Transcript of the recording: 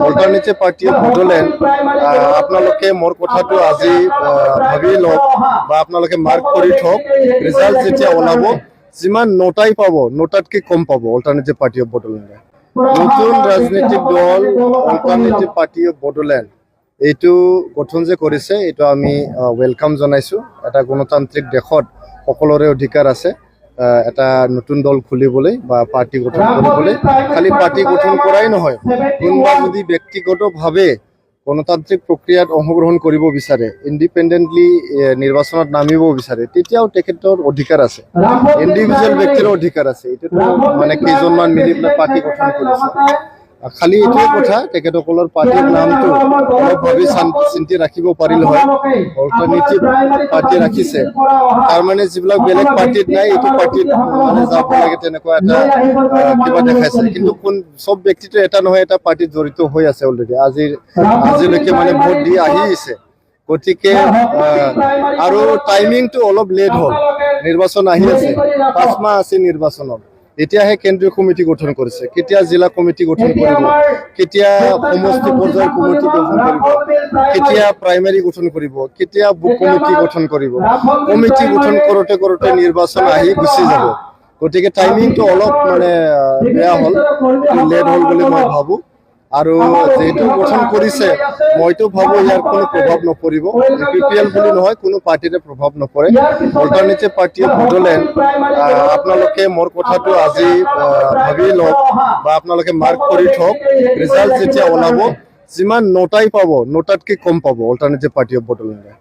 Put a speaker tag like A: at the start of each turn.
A: Alternative party of Bodoland আপোনালোকে মোৰ কথাটো আজি ভাবি লওক বা আপোনালোকে মাৰ্ক কৰি থওক। ৰিজাল্ট যেতিয়া ওলাব যিমান নোটাই পাব নোটাতকে কম পাব অল্টাৰনেটিভ পাৰ্টি অফ বড়োলেণ্ডে। নতুন ৰাজনৈতিক দল অল্টাৰনেটিভ পাৰ্টি অফ বড়োলেণ্ড এইটো গঠন যে কৰিছে এইটো আমি ৱেলকাম জনাইছো। এটা গণতান্ত্ৰিক দেশত সকলোৰে অধিকাৰ আছে এটা নতুন দল খুলিবলৈ বা পাৰ্টি গঠন কৰিবলৈ। খালি পাৰ্টি গঠন কৰাই নহয়, কোনোবা যদি ব্যক্তিগতভাৱে গণতান্ত্ৰিক প্ৰক্ৰিয়াত অংশগ্ৰহণ কৰিব বিচাৰে, ইণ্ডিপেণ্ডেণ্টলি নিৰ্বাচনত নামিব বিচাৰে, তেতিয়াও তেখেতৰ অধিকাৰ আছে, ইণ্ডিভিজুৱেল ব্যক্তিৰ অধিকাৰ আছে। এইটোতো মানে কেইজনমান মিলি পেলাই পাৰ্টি গঠন কৰিছে। খালি এইটোৱে কথা, তেখেতসকলৰ পাৰ্টিৰ নামটো অলপ ভাবি চিন্তি ৰাখিব পাৰিল হয়। অল্টাৰনেটিভ পাৰ্টি ৰাখিছে, তাৰমানে যিবিলাক বেলেগ পাৰ্টিত নাই এইটো পাৰ্টিত মানে যাব লাগে তেনেকুৱা এটা কিবা দেখাইছে। কিন্তু চব ব্যক্তিটো এটা নহয় এটা পাৰ্টিত জড়িত হৈ আছে অলৰেডি, আজিলৈকে মানে ভোট দি আহিছে। গতিকে আৰু টাইমিংটো অলপ লেট হ'ল, নিৰ্বাচন আহি আছে, 5 মাহ আছে নিৰ্বাচনত। এতিয়াহে কেন্দ্ৰীয় কমিটি গঠন কৰিছে, কেতিয়া জিলা কমিটি গঠন কৰিব, কেতিয়া সমষ্টি পৰ্যায়ৰ কমিটি গঠন কৰিব, কেতিয়া প্ৰাইমেৰী গঠন কৰিব, কেতিয়া বুথ কমিটি গঠন কৰিব। কমিটি গঠন কৰোঁতে কৰোঁতে নিৰ্বাচন আহি গুচি যাব। গতিকে টাইমিংটো অলপ মানে বেয়া হ'ল, লেট হ'ল বুলি মই ভাবোঁ। আৰু যিহেতু গঠন কৰিছে মইতো ভাবোঁ ইয়াৰ কোনো প্ৰভাৱ নপৰিব। PPL বুলি নহয়, কোনো পাৰ্টিৰে প্ৰভাৱ নপৰে। অল্টাৰনেটিভ পাৰ্টি অফ বড়োলেণ্ড আপোনালোকে মোৰ কথাটো আজি ভাবি লওক বা আপোনালোকে মাৰ্ক কৰি থওক। ৰিজাল্ট যেতিয়া ওলাব যিমান নোটাই পাব নোটাতকে কম পাব অল্টাৰনেটিভ পাৰ্টি অফ বড়োলেণ্ডে।